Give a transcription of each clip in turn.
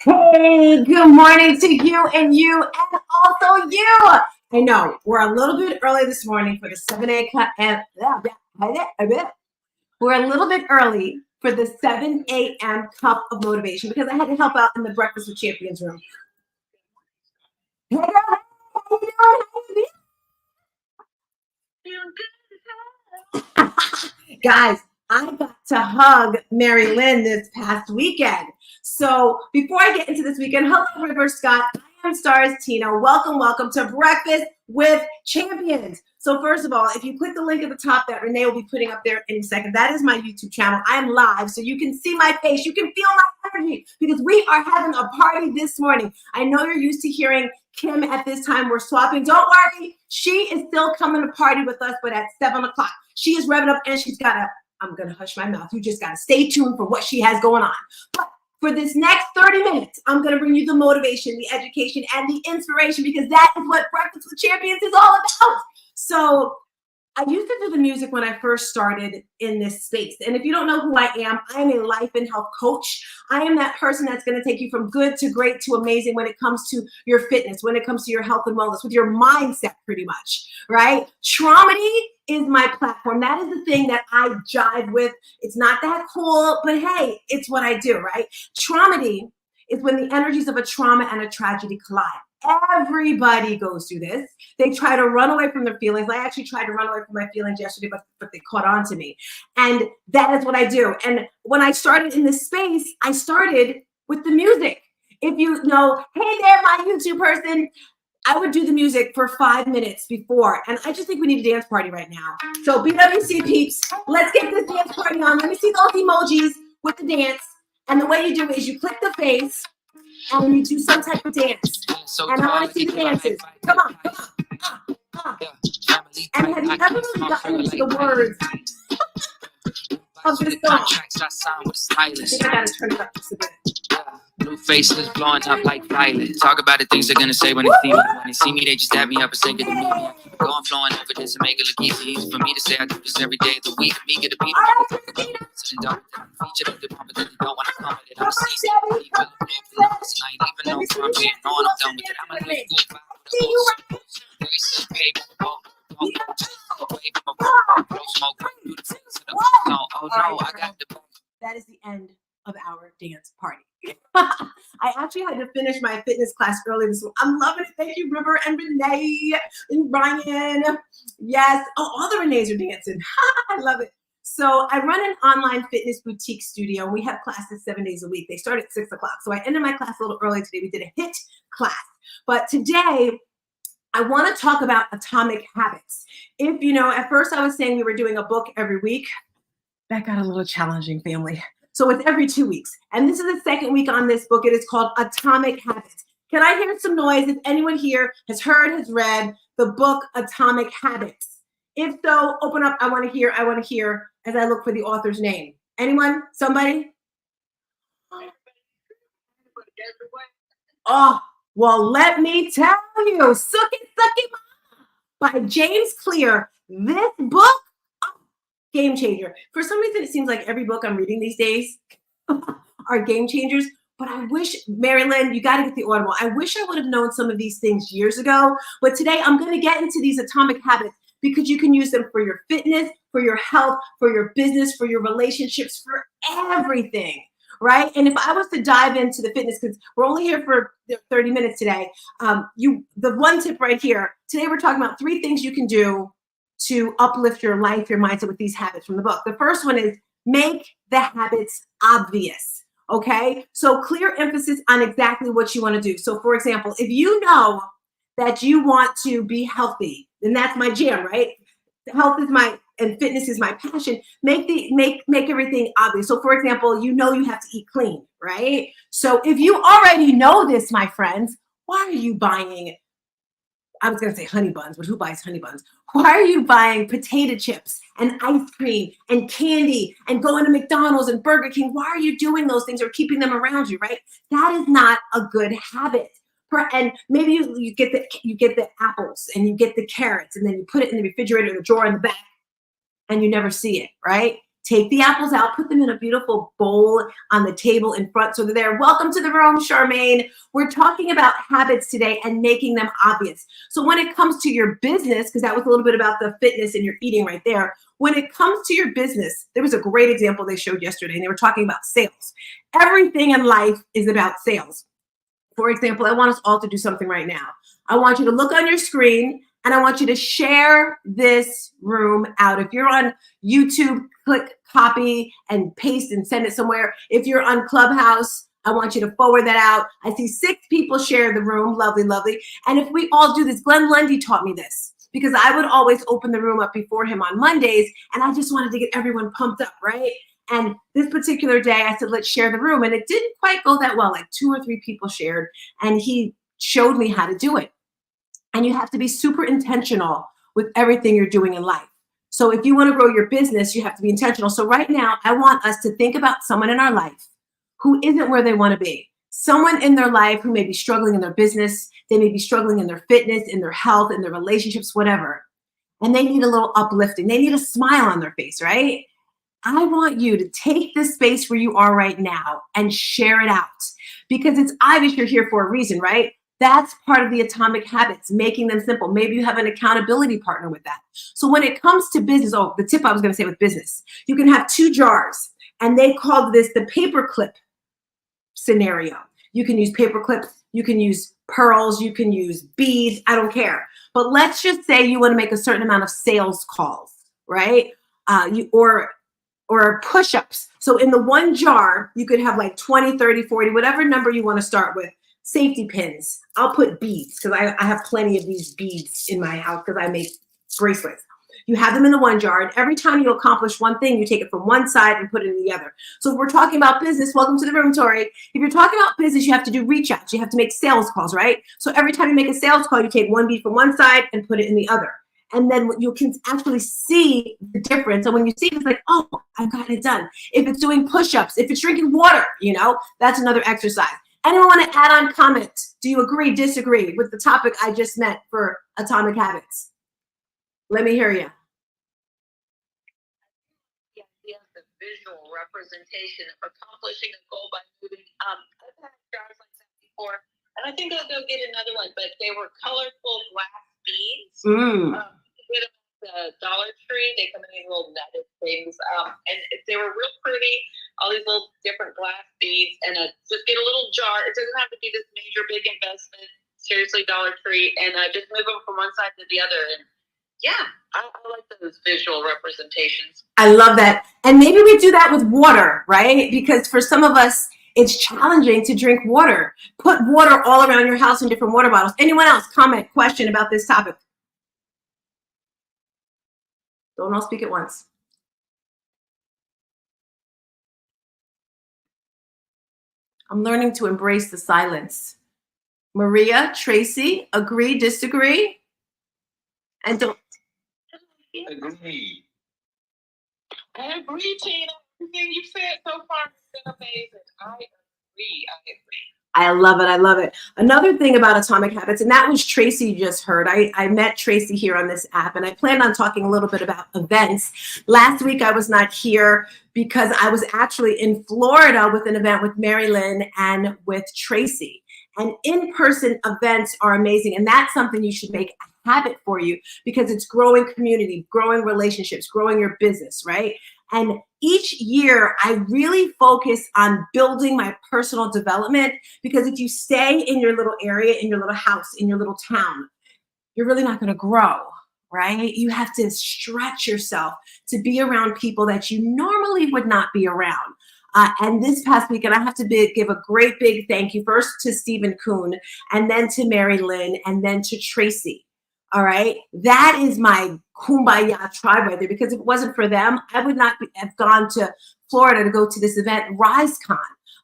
Hey, good morning to you and you and also you. I know we're a little bit early this morning for the 7 a.m. We're a little bit early for the 7 a.m. cup of motivation because I had to help out in the Breakfast with Champions room. Hey, girl, how you doing? How you doing? Guys, I got to hug Mary Lynn this past weekend. So before I get into this weekend, hello, River Scott. I am StarzTina. Welcome to Breakfast with Champions. So first of all, if you click the link at the top that Renee will be putting up there in a second, that is my YouTube channel. I am live, so you can see my face. You can feel my energy because we are having a party this morning. I know you're used to hearing Kim at this time. We're swapping. Don't worry. She is still coming to party with us, but at 7 o'clock. She is revving up and she's got I'm going to hush my mouth. You just got to stay tuned for what she has going on. But for this next 30 minutes, I'm going to bring you the motivation, the education, and the inspiration because that is what Breakfast with Champions is all about. So I used to do the music when I first started in this space. And if you don't know who I am a life and health coach. I am that person that's going to take you from good to great to amazing when it comes to your fitness, when it comes to your health and wellness, with your mindset pretty much, right? Traumedy is my platform. That is the thing that I jive with. It's not that cool, but hey, it's what I do, right? Traumedy is when the energies of a trauma and a tragedy collide. Everybody goes through this. They try to run away from their feelings. I actually tried to run away from my feelings yesterday, but they caught on to me. And that is what I do. And when I started in this space, I started with the music. If you know, hey there, my YouTube person, I would do the music for 5 minutes before. And I just think we need a dance party right now. So BWC peeps, let's get this dance party on. Let me see those emojis with the dance. And the way you do it is you click the face and you do some type of dance. And I want to see the dances. Come on. And have you ever really gotten into the words of this song? I think I gotta turn it up just a bit. Blue faces blowing up like violet. Talk about the things they're gonna say when they see me. When they see me, they just dab me up and say good to meet me. Keep going, flowing over this and make it look easy. Easy for me to say I do this every day of the week. Me get a beat. Feature the pump, but then you don't wanna come with it. I'm seasoned. I ain't even know where I'm being on. I'm done with it. I'm gonna live good. Oh no, I got the. That is the end of our dance party. I actually had to finish my fitness class early this week. I'm loving it. Thank you, River and Renee and Ryan. Yes. Oh, all the Renees are dancing. I love it. So I run an online fitness boutique studio. We have classes 7 days a week. They start at 6 o'clock. So I ended my class a little early today. We did a HIIT class. But today, I want to talk about atomic habits. If you know, at first I was saying we were doing a book every week. That got a little challenging, family. So it's every 2 weeks. And this is the second week on this book. It is called Atomic Habits. Can I hear some noise if anyone here has heard, has read the book Atomic Habits? If so, open up. I want to hear as I look for the author's name. Anyone? Somebody? Oh, well, let me tell you. Suck it, by James Clear. This book, game changer. For some reason, it seems like every book I'm reading these days are game changers. But I wish, Mary Lynn, you got to get the Audible. I wish I would have known some of these things years ago. But today, I'm going to get into these atomic habits because you can use them for your fitness, for your health, for your business, for your relationships, for everything, right? And if I was to dive into the fitness, because we're only here for 30 minutes today, the one tip right here, today we're talking about 3 things you can do to uplift your life, your mindset with these habits from the book. The first one is make the habits obvious, okay? So clear emphasis on exactly what you want to do. So for example, if you know that you want to be healthy, then that's my jam, right? Health is and fitness is my passion. Make everything obvious. So for example, you know you have to eat clean, right? So if you already know this, my friends, why are you buying, I was going to say honey buns, but who buys honey buns? Why are you buying potato chips and ice cream and candy and going to McDonald's and Burger King? Why are you doing those things or keeping them around you, right? That is not a good habit. And maybe you get the apples and you get the carrots and then you put it in the refrigerator, the drawer in the back, and you never see it, right? Take the apples out, put them in a beautiful bowl on the table in front so they're there. Welcome to the room, Charmaine. We're talking about habits today and making them obvious. So when it comes to your business, because that was a little bit about the fitness and your eating right there, when it comes to your business, there was a great example they showed yesterday, and they were talking about sales. Everything in life is about sales. For example, I want us all to do something right now. I want you to look on your screen, and I want you to share this room out. If you're on YouTube, click copy and paste and send it somewhere. If you're on Clubhouse, I want you to forward that out. I see 6 people share the room. Lovely, lovely. And if we all do this, Glenn Lundy taught me this because I would always open the room up before him on Mondays, and I just wanted to get everyone pumped up, right? And this particular day, I said, let's share the room. And it didn't quite go that well. Like 2 or 3 people shared, and he showed me how to do it. And you have to be super intentional with everything you're doing in life. So if you want to grow your business, you have to be intentional. So right now, I want us to think about someone in our life who isn't where they want to be. Someone in their life who may be struggling in their business. They may be struggling in their fitness, in their health, in their relationships, whatever. And they need a little uplifting. They need a smile on their face, right? I want you to take this space where you are right now and share it out, because it's obvious you're here for a reason, right? That's part of the atomic habits, making them simple. Maybe you have an accountability partner with that. So when it comes to business, the tip I was going to say with business, you can have 2 jars, and they called this the paperclip scenario. You can use paper clips, you can use pearls, you can use beads, I don't care. But let's just say you want to make a certain amount of sales calls, right? Or push-ups. So in the one jar, you could have like 20, 30, 40, whatever number you want to start with. Safety pins. I'll put beads because I have plenty of these beads in my house because I make bracelets. You have them in the one jar, and every time you accomplish one thing, you take it from one side and put it in the other. So if we're talking about business, welcome to the room, Tori. If you're talking about business, you have to do reach outs. You have to make sales calls, right? So every time you make a sales call, you take one bead from one side and put it in the other. And then you can actually see the difference. And when you see it, it's like, oh, I've got it done. If it's doing push-ups, if it's drinking water, that's another exercise. Anyone want to add on, comment? Do you agree, disagree with the topic I just met for atomic habits? Let me hear you. Yeah, the visual representation of accomplishing a goal by moving. I've had jars like that before, and I think I'll go get another one. But they were colorful glass beads. With the Dollar Tree, they come in these little netted things, and they were real pretty. All these little different glass beads, and just get a little jar. It doesn't have to be this major big investment. Seriously, Dollar Tree, and just move them from one side to the other. And yeah, I like those visual representations. I love that. And maybe we do that with water, right? Because for some of us, it's challenging to drink water. Put water all around your house in different water bottles. Anyone else comment, question about this topic? Don't all speak at once. I'm learning to embrace the silence. Maria, Tracy, agree, disagree? And don't. Agree. I agree, Tina. Everything you said so far has been amazing. I agree. I love it. I love it. Another thing about atomic habits, and that was Tracy you just heard. I met Tracy here on this app, and I planned on talking a little bit about events. Last week, I was not here because I was actually in Florida with an event with Mary Lynn and with Tracy. And in-person events are amazing, and that's something you should make a habit for you because it's growing community, growing relationships, growing your business, right? And each year, I really focus on building my personal development because if you stay in your little area, in your little house, in your little town, you're really not going to grow, right? You have to stretch yourself to be around people that you normally would not be around. And this past weekend, I have to give a great big thank you first to Stephen Kuhn, and then to Mary Lynn, and then to Tracy. All right, that is my kumbaya tribe right there, because if it wasn't for them, I would not have gone to Florida to go to this event, RiseCon.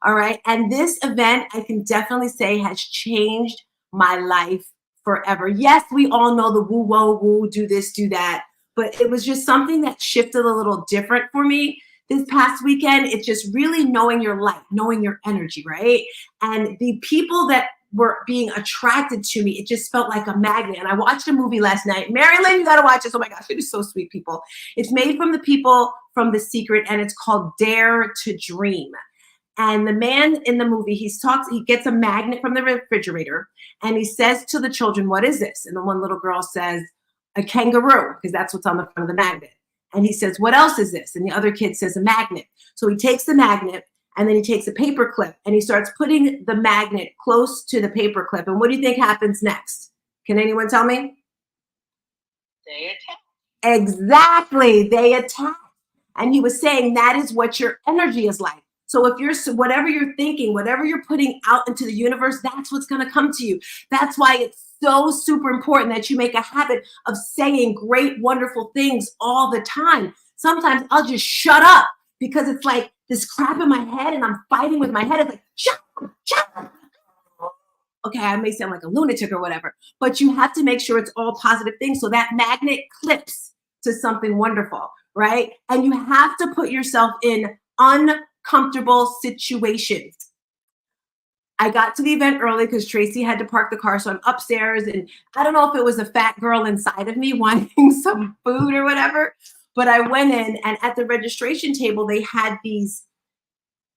All right, and this event, I can definitely say, has changed my life forever. Yes, we all know the woo, whoa, woo, do this, do that, but it was just something that shifted a little different for me this past weekend. It's just really knowing your light, knowing your energy, right? And the people that were being attracted to me. It just felt like a magnet. And I watched a movie last night. Mary Lynn, you got to watch this. Oh my gosh, it is so sweet, people. It's made from the people from The Secret, and it's called Dare to Dream. And the man in the movie, he gets a magnet from the refrigerator, and he says to the children, what is this? And the one little girl says, a kangaroo, because that's what's on the front of the magnet. And he says, what else is this? And the other kid says, a magnet. So he takes the magnet, and then he takes a paper clip, and he starts putting the magnet close to the paper clip. And what do you think happens next? Can anyone tell me? They attack. Exactly. They attack. And he was saying that is what your energy is like. So if whatever you're thinking, whatever you're putting out into the universe, that's what's going to come to you. That's why it's so super important that you make a habit of saying great, wonderful things all the time. Sometimes I'll just shut up because it's like this crap in my head and I'm fighting with my head. It's like, shut up. Okay, I may sound like a lunatic or whatever, but you have to make sure it's all positive things so that magnet clips to something wonderful, right? And you have to put yourself in uncomfortable situations. I got to the event early because Tracy had to park the car, so I'm upstairs, and I don't know if it was a fat girl inside of me wanting some food or whatever, but I went in, and at the registration table, they had these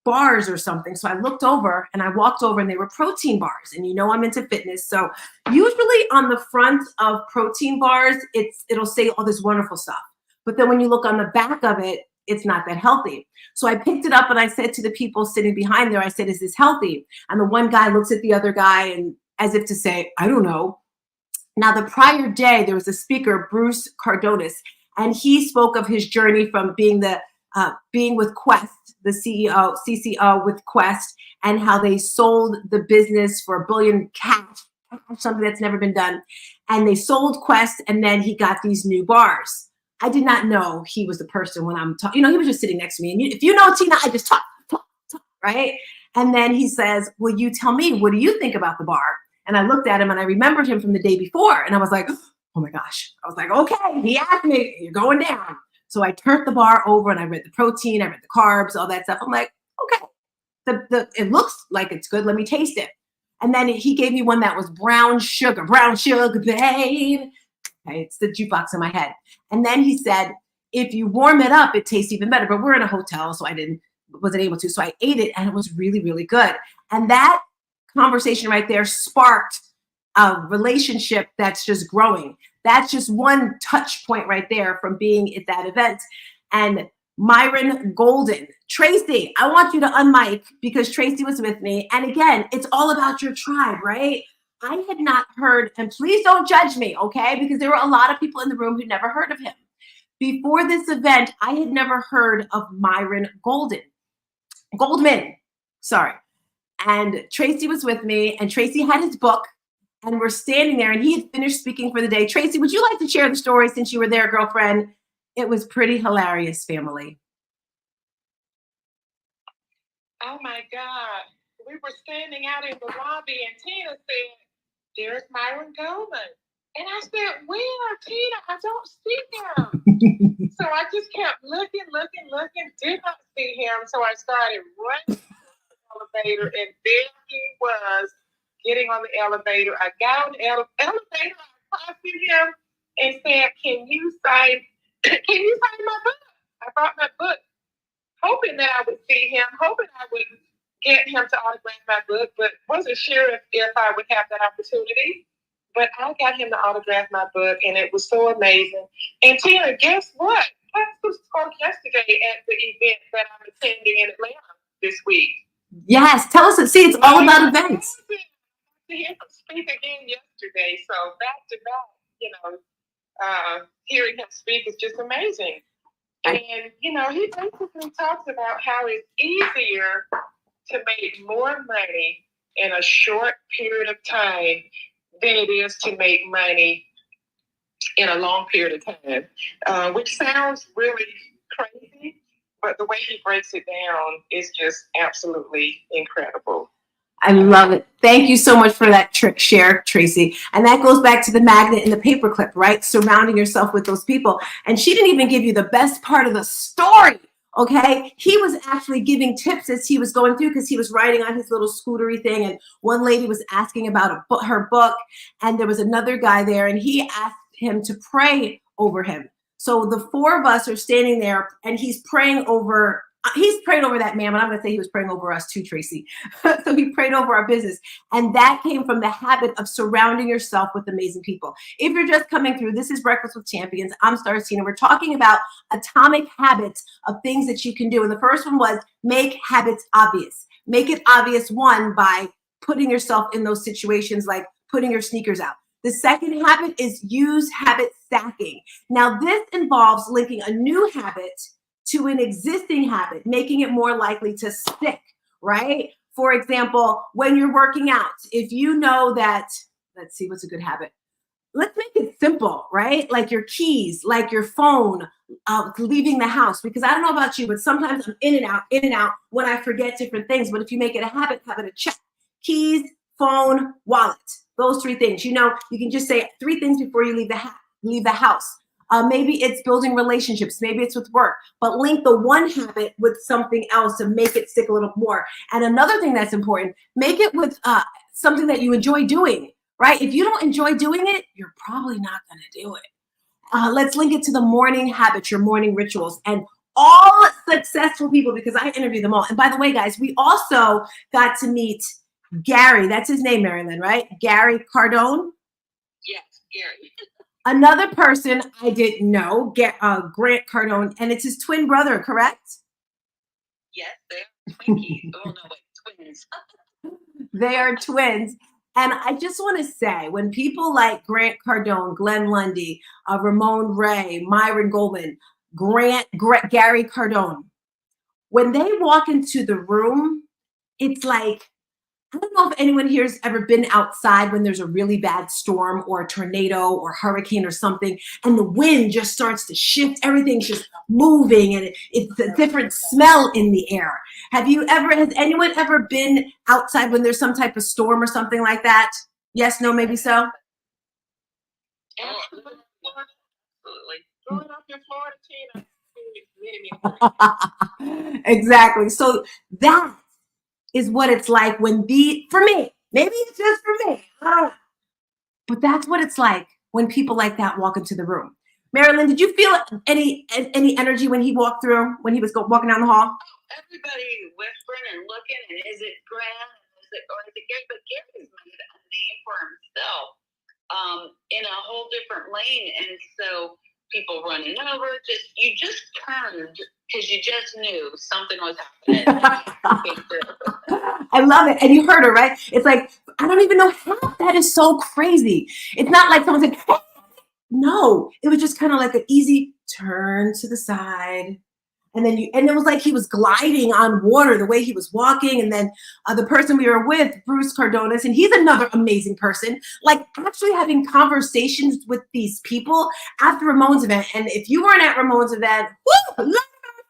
bars or something. So I looked over and I walked over, and they were protein bars. And you know I'm into fitness. So usually on the front of protein bars, it'll say all this wonderful stuff. But then when you look on the back of it, it's not that healthy. So I picked it up and I said to the people sitting behind there, I said, is this healthy? And the one guy looks at the other guy and as if to say, I don't know. Now, the prior day, there was a speaker, Bruce Cardonis, and he spoke of his journey from being with Quest, the CCO with Quest, and how they sold the business for $1 billion cash, something that's never been done. And they sold Quest, and then he got these new bars. I did not know he was the person when I'm talking. He was just sitting next to me. And if you know Tina, I just talk, right? And then he says, well, you tell me, what do you think about the bar? And I looked at him and I remembered him from the day before. And I was like, oh my gosh. I was like, okay, he asked me, you're going down. So I turned the bar over and I read the protein, I read the carbs, all that stuff. I'm like, okay, it looks like it's good. Let me taste it. And then he gave me one that was brown sugar, babe. Okay, it's the jukebox in my head. And then he said, if you warm it up, it tastes even better. But we're in a hotel, so I wasn't able to. So I ate it, and it was really, really good. And that conversation right there sparked a relationship that's just growing. That's just one touch point right there from being at that event. And Myron Golden, Tracy, I want you to unmic because Tracy was with me. And again, it's all about your tribe, right? I had not heard, and please don't judge me, okay? Because there were a lot of people in the room who never heard of him. Before this event, I had never heard of Myron Goldman, sorry. And Tracy was with me, and Tracy had his book, and we're standing there, and he had finished speaking for the day. Tracy, would you like to share the story since you were there, girlfriend? It was pretty hilarious, family. Oh my God. We were standing out in the lobby, and Tina said, there's Myron Goldman. And I said, where, Tina? I don't see him. So I just kept looking, did not see him. So I started running to the elevator, and there he was getting on the elevator. I got on the elevator, I accosted him and said, can you sign my book? I brought my book, hoping that I would see him, hoping I would get him to autograph my book, but wasn't sure if I would have that opportunity. But I got him to autograph my book, and it was so amazing. And Tina, guess what? Pastor spoke yesterday at the event that I'm attending in Atlanta this week. Yes, tell us. See, it's all about events. To hear him speak again yesterday, so back to back, hearing him speak is just amazing. And he basically talks about how it's easier to make more money in a short period of time than it is to make money in a long period of time, which sounds really crazy, but the way he breaks it down is just absolutely incredible. I love it. Thank you so much for that share, Tracy. And that goes back to the magnet and the paperclip, right? Surrounding yourself with those people. And she didn't even give you the best part of the story. Okay, he was actually giving tips as he was going through because he was riding on his little scootery thing, and one lady was asking about her book, and there was another guy there, and he asked him to pray over him. So the four of us are standing there, and he's praying over. He's prayed over that man, but I'm going to say he was praying over us too, Tracy. So he prayed over our business, and that came from the habit of surrounding yourself with amazing people. If you're just coming through, this is Breakfast with Champions. I'm StarzTina. We're talking about atomic habits of things that you can do. And the first one was make habits obvious. Make it obvious, one, by putting yourself in those situations, like putting your sneakers out. The second habit is use habit stacking. Now, this involves linking a new habit to an existing habit, making it more likely to stick, right? For example, when you're working out, if you know that, let's see, what's a good habit? Let's make it simple, right? Like your keys, like your phone, leaving the house. Because I don't know about you, but sometimes I'm in and out when I forget different things. But if you make it a habit of check. Keys, phone, wallet, those three things. You know, you can just say three things before you leave the house. Maybe it's building relationships. Maybe it's with work. But link the one habit with something else to make it stick a little more. And another thing that's important, make it with something that you enjoy doing. Right? If you don't enjoy doing it, you're probably not going to do it. Let's link it to the morning habits, your morning rituals, and all successful people, because I interview them all. And by the way, guys, we also got to meet Gary. That's his name, Marilyn, right? Gary Cardone. Yes, Gary. Another person I didn't know, Grant Cardone, and it's his twin brother, correct? Yes, they're Twinkies. Oh, no, wait, twins. They are twins. And I just want to say, when people like Grant Cardone, Glenn Lundy, Ramon Ray, Myron Goldman, Gary Cardone, when they walk into the room, it's like, I don't know if anyone here has ever been outside when there's a really bad storm or a tornado or hurricane or something, and the wind just starts to shift. Everything's just moving, and it's a different smell in the air. Has anyone ever been outside when there's some type of storm or something like that? Yes, no, maybe so? Absolutely. Growing up in Florida, Tina. Exactly. So that is what it's like for me, maybe it's just for me, but that's what it's like when people like that walk into the room. Marilyn, did you feel any energy when he walked through, when he was walking down the hall? Everybody whispering and looking, and is it Grant? Is it Gary? But Gary's made a name for himself in a whole different lane, and so people running over, you just turned because you just knew something was happening. I love it. And you heard her, right? It's like, I don't even know how. That is so crazy. It's not like someone said, hey. No, it was just kind of like an easy turn to the side. And it was like he was gliding on water the way he was walking. And then the person we were with, Bruce Cardonis, and he's another amazing person, like actually having conversations with these people after Ramon's event. And if you weren't at Ramon's event,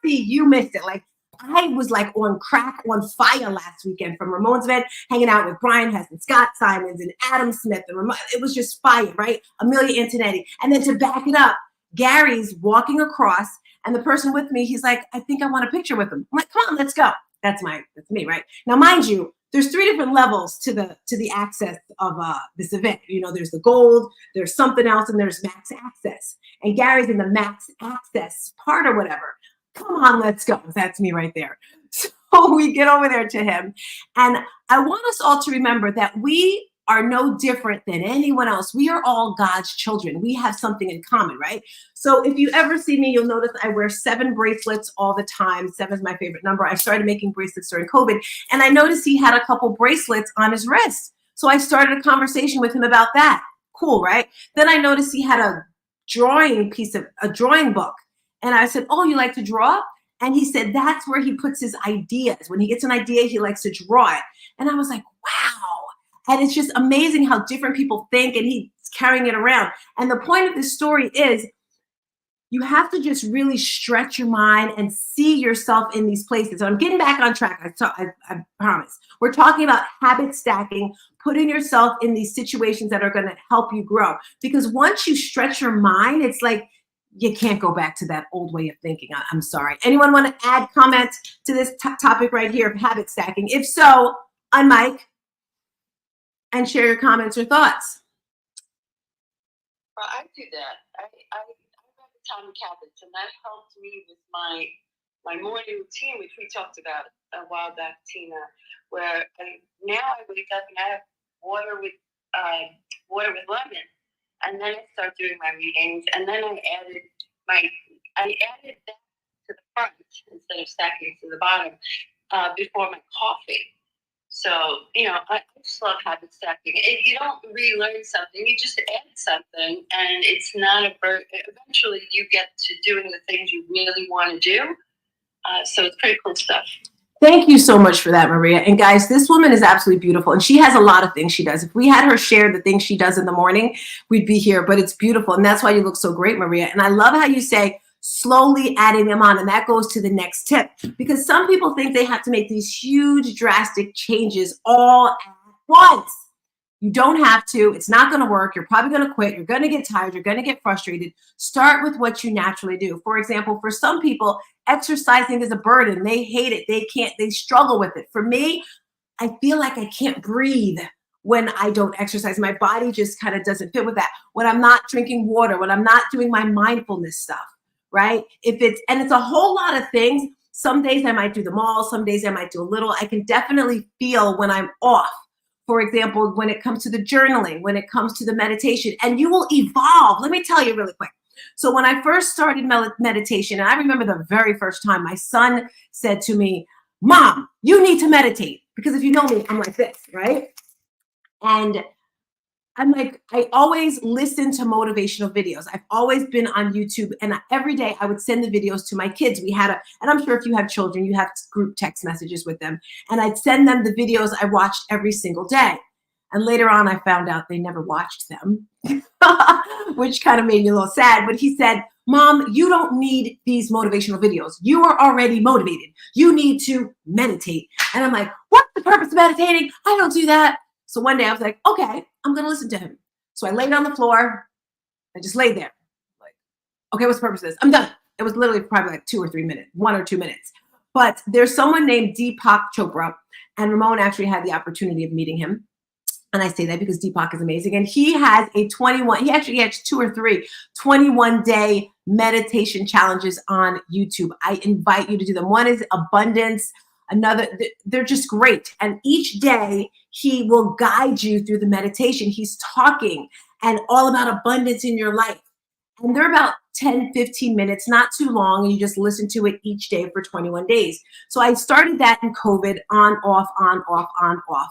you missed it. Like, I was like on fire last weekend from Ramon's event, hanging out with Brian Heston, Scott Simons, and Adam Smith. And it was just fire, right? Amelia Antonetti. And then to back it up, Gary's walking across, and the person with me, he's like, I think I want a picture with him. I'm like, come on, let's go. That's me, right? Now, mind you, there's three different levels to the access of this event. You know, there's the gold, there's something else, and there's max access. And Gary's in the max access part or whatever. Come on, let's go. That's me right there. So we get over there to him. And I want us all to remember that we are no different than anyone else. We are all God's children. We have something in common, right? So if you ever see me, you'll notice I wear 7 bracelets all the time. 7 is my favorite number. I started making bracelets during COVID, and I noticed he had a couple bracelets on his wrist. So I started a conversation with him about that. Cool, right? Then I noticed he had a drawing book. And I said, oh, you like to draw? And he said, that's where he puts his ideas. When he gets an idea, he likes to draw it. And I was like, wow. And it's just amazing how different people think, and he's carrying it around. And the point of this story is you have to just really stretch your mind and see yourself in these places. So I'm getting back on track. I promise. We're talking about habit stacking, putting yourself in these situations that are going to help you grow. Because once you stretch your mind, it's like you can't go back to that old way of thinking. I'm sorry. Anyone want to add comments to this topic right here of habit stacking? If so, unmic and share your comments or thoughts. Well, I do that. I have atomic habits, and that helped me with my morning routine, which we talked about a while back, Tina. Where now I wake up and I have water with lemon, and then I start doing my readings, and then I added that to the front instead of stacking to the bottom before my coffee. So, I just love habit stacking. If you don't relearn something, you just add something, and it's not a burden. Eventually, you get to doing the things you really want to do. So it's pretty cool stuff. Thank you so much for that, Maria. And guys, this woman is absolutely beautiful, and she has a lot of things she does. If we had her share the things she does in the morning, we'd be here, but it's beautiful. And that's why you look so great, Maria. And I love how you say, slowly adding them on. And that goes to the next tip, because some people think they have to make these huge, drastic changes all at once. You don't have to. It's not going to work. You're probably going to quit. You're going to get tired. You're going to get frustrated. Start with what you naturally do. For example, for some people, exercising is a burden. They hate it. They struggle with it. For me, I feel like I can't breathe when I don't exercise. My body just kind of doesn't fit with that. When I'm not drinking water, when I'm not doing my mindfulness stuff. Right? It's a whole lot of things. Some days I might do them all. Some days I might do a little. I can definitely feel when I'm off. For example, when it comes to the journaling, when it comes to the meditation, and you will evolve. Let me tell you really quick. So when I first started meditation, and I remember the very first time my son said to me, Mom, you need to meditate. Because if you know me, I'm like this, right? And I'm like, I always listen to motivational videos. I've always been on YouTube, and every day I would send the videos to my kids. And I'm sure if you have children, you have group text messages with them. And I'd send them the videos I watched every single day. And later on, I found out they never watched them, which kind of made me a little sad. But he said, Mom, you don't need these motivational videos. You are already motivated. You need to meditate. And I'm like, what's the purpose of meditating? I don't do that. So one day I was like, okay, I'm going to listen to him. So I laid on the floor. I just laid there. Like, okay, what's the purpose of this? I'm done. It was literally probably like 2 or 3 minutes, 1 or 2 minutes. But there's someone named Deepak Chopra, and Ramon actually had the opportunity of meeting him. And I say that because Deepak is amazing. And he has he actually has 2 or 3 21-day meditation challenges on YouTube. I invite you to do them. One is abundance. Another, they're just great. And each day he will guide you through the meditation. He's talking and all about abundance in your life. And they're about 10, 15 minutes, not too long. And you just listen to it each day for 21 days. So I started that in COVID, on, off, on, off, on, off.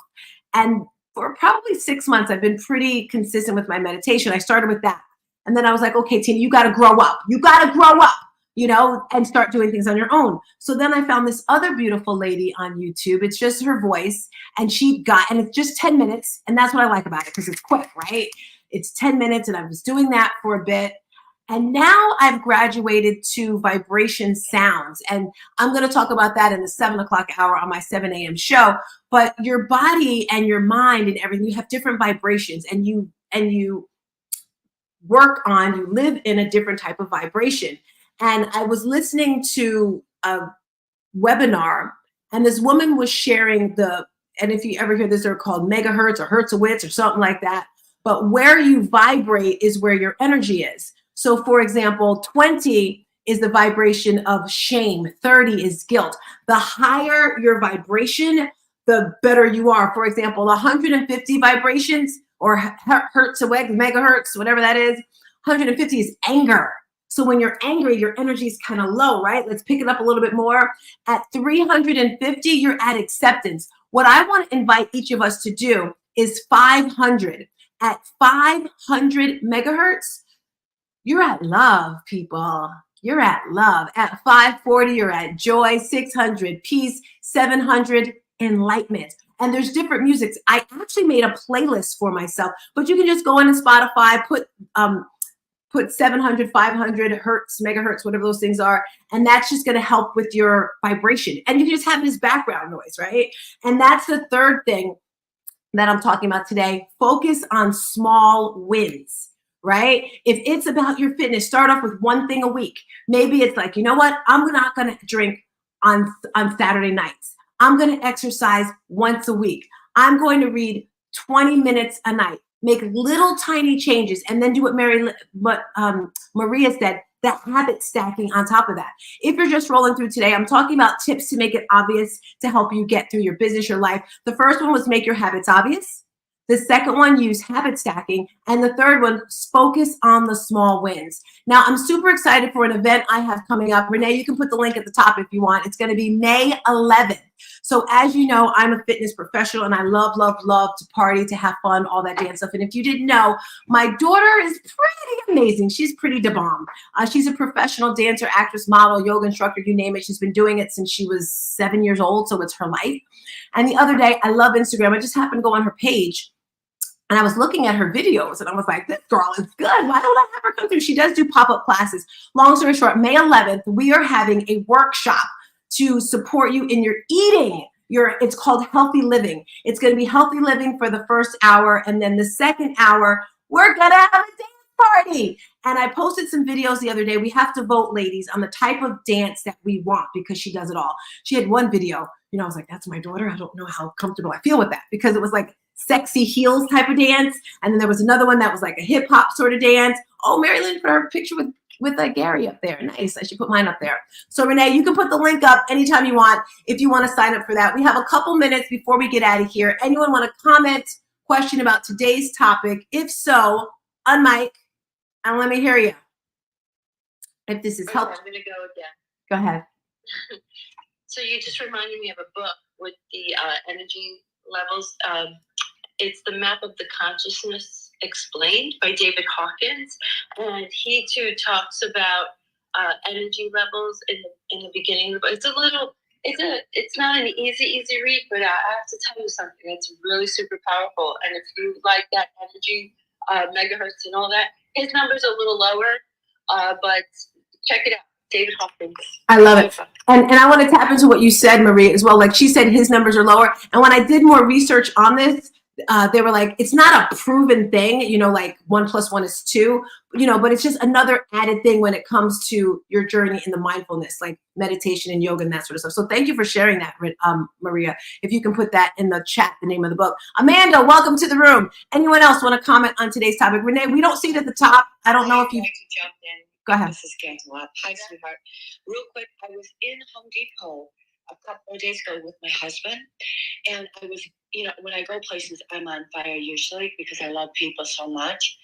And for probably 6 months, I've been pretty consistent with my meditation. I started with that. And then I was like, okay, Tina, you got to grow up. You got to grow up, and start doing things on your own. So then I found this other beautiful lady on YouTube. It's just her voice. And it's just 10 minutes. And that's what I like about it, because it's quick, right? It's 10 minutes. And I was doing that for a bit. And now I've graduated to vibration sounds. And I'm going to talk about that in the 7 o'clock hour on my 7 a.m. show. But your body and your mind and everything, you have different vibrations, and you live in a different type of vibration. And I was listening to a webinar, and this woman was sharing and if you ever hear this, they're called megahertz or hertzowitz or something like that. But where you vibrate is where your energy is. So for example, 20 is the vibration of shame. 30 is guilt. The higher your vibration, the better you are. For example, 150 vibrations or hertzowitz, megahertz, whatever that is, 150 is anger. So when you're angry, your energy is kind of low, right? Let's pick it up a little bit more. At 350, you're at acceptance. What I want to invite each of us to do is 500. At 500 megahertz, you're at love, people. You're at love. At 540, you're at joy. 600, peace. 700, enlightenment. And there's different musics. I actually made a playlist for myself, but you can just go into Spotify, put 700, 500 hertz, megahertz, whatever those things are. And that's just going to help with your vibration. And you can just have this background noise, right? And that's the third thing that I'm talking about today. Focus on small wins. right? If it's about your fitness, start off with one thing a week. Maybe it's like, you know what? I'm not going to drink on Saturday nights. I'm going to exercise once a week. I'm going to read 20 minutes a night. Make little tiny changes and then do what Maria said, that habit stacking on top of that. If you're just rolling through today, I'm talking about tips to make it obvious to help you get through your business, your life. The first one was make your habits obvious. The second one, use habit stacking. And the third one, focus on the small wins. Now, I'm super excited for an event I have coming up. Renee, you can put the link at the top if you want. It's going to be May 11th. So as you know, I'm a fitness professional and I love, love, love to party, to have fun, all that dance stuff. And if you didn't know, my daughter is pretty amazing. She's pretty da bomb. She's a professional dancer, actress, model, yoga instructor, you name it. She's been doing it since she was 7 years old, so it's her life. And the other day, I love Instagram. I just happened to go on her page and I was looking at her videos and I was like, this girl is good. Why don't I have her come through? She does do pop-up classes. Long story short, May 11th, we are having a workshop to support you in your eating. It's called Healthy Living. It's going to be Healthy Living for the first hour. And then the second hour, we're going to have a dance party. And I posted some videos the other day. We have to vote, ladies, on the type of dance that we want because she does it all. She had one video, you know, I was like, that's my daughter. I don't know how comfortable I feel with that because it was like sexy heels type of dance. And then there was another one that was like a hip hop sort of dance. Oh, Mary Lynn put her picture with Gary up there. Nice. I should put mine up there. So Renee, you can put the link up anytime you want if you want to sign up for that. We have a couple minutes before we get out of here. Anyone want to comment, question about today's topic? If so, unmic and let me hear you. If this is helpful. I'm going to go again. Go ahead. So you just reminded me of a book with the energy levels. It's The Map of the Consciousness Explained by David Hawkins, and he too talks about energy levels in the beginning. It's it's not an easy read, but I have to tell you something. It's really super powerful, and if you like that energy megahertz and all that, his number's a little lower, but check it out. David Hawkins. I love it. And I want to tap into what you said, Marie, as well. Like she said, his numbers are lower. And when I did more research on this, they were like, it's not a proven thing, you know, like 1 + 1 = 2, you know, but it's just another added thing when it comes to your journey in the mindfulness, like meditation and yoga and that sort of stuff. So thank you for sharing that, Maria. If you can put that in the chat, the name of the book. Amanda, welcome to the room. Anyone else want to comment on today's topic? Renee, we don't see it at the top. I don't know if you... jump in. Go ahead. This is Angela. Hi, sweetheart. Real quick, I was in Home Depot a couple of days ago with my husband, and I was, you know, when I go places, I'm on fire usually because I love people so much.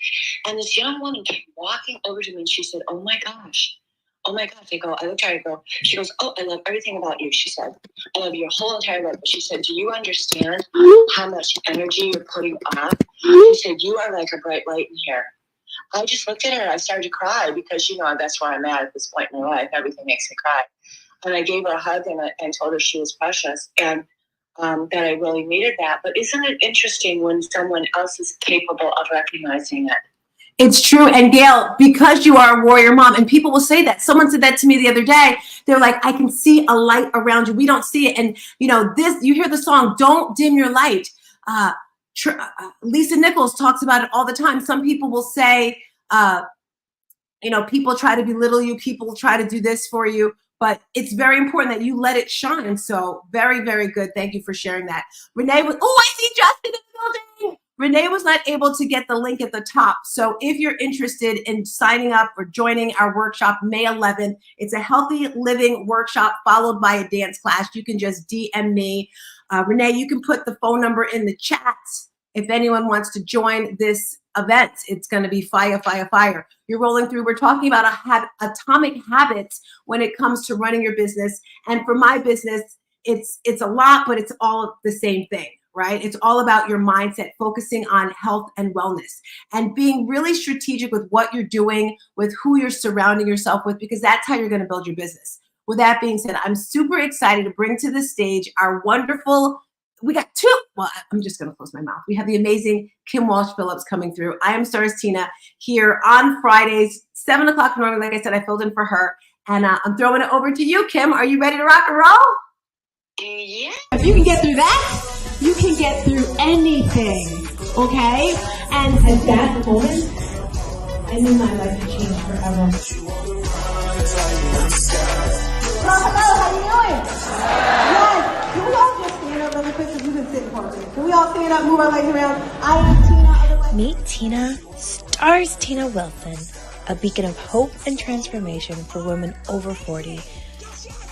And this young woman came walking over to me, and she said, "Oh my gosh." I looked at her, she goes, "Oh, I love everything about you." She said, "I love your whole entire life." But she said, "Do you understand how much energy you're putting off?" She said, "You are like a bright light in here." I just looked at her. I started to cry because, you know, that's where I'm at this point in my life. Everything makes me cry. And I gave her a hug and told her she was precious and that I really needed that. But isn't it interesting when someone else is capable of recognizing it? It's true. And Gail, because you are a warrior mom, and people will say that. Someone said that to me the other day. They're like, I can see a light around you. We don't see it. And, you know, you hear the song, "Don't Dim Your Light." Lisa Nichols talks about it all the time. Some people will say, you know, people try to belittle you. People try to do this for you. But it's very important that you let it shine. So very, very good. Thank you for sharing that. Renee was, I see Justin in the building. Renee was not able to get the link at the top. So if you're interested in signing up or joining our workshop, May 11th, it's a healthy living workshop followed by a dance class. You can just DM me. Renee, you can put the phone number in the chat if anyone wants to join this event. It's going to be fire, fire, fire. You're rolling through. We're talking about atomic habits when it comes to running your business. And for my business, it's a lot, but it's all the same thing, right? It's all about your mindset, focusing on health and wellness and being really strategic with what you're doing, with who you're surrounding yourself with, because that's how you're going to build your business. With that being said, I'm super excited to bring to the stage our wonderful, we got two, well, I'm just going to close my mouth. We have the amazing Kim Walsh-Phillips coming through. I am StarzTina here on Fridays, 7 o'clock normally. Like I said, I filled in for her. And I'm throwing it over to you, Kim. Are you ready to rock and roll? Yeah. If you can get through that, you can get through anything, okay? And at that moment, I knew my life would change forever. Hello, how you doing? Yes. Can we all just stand up really quick because we've been sitting for a minute? Can we all stand up, move our legs around? I am Tina, otherwise... Meet Tina, StarzTina Wilson, a beacon of hope and transformation for women over 40.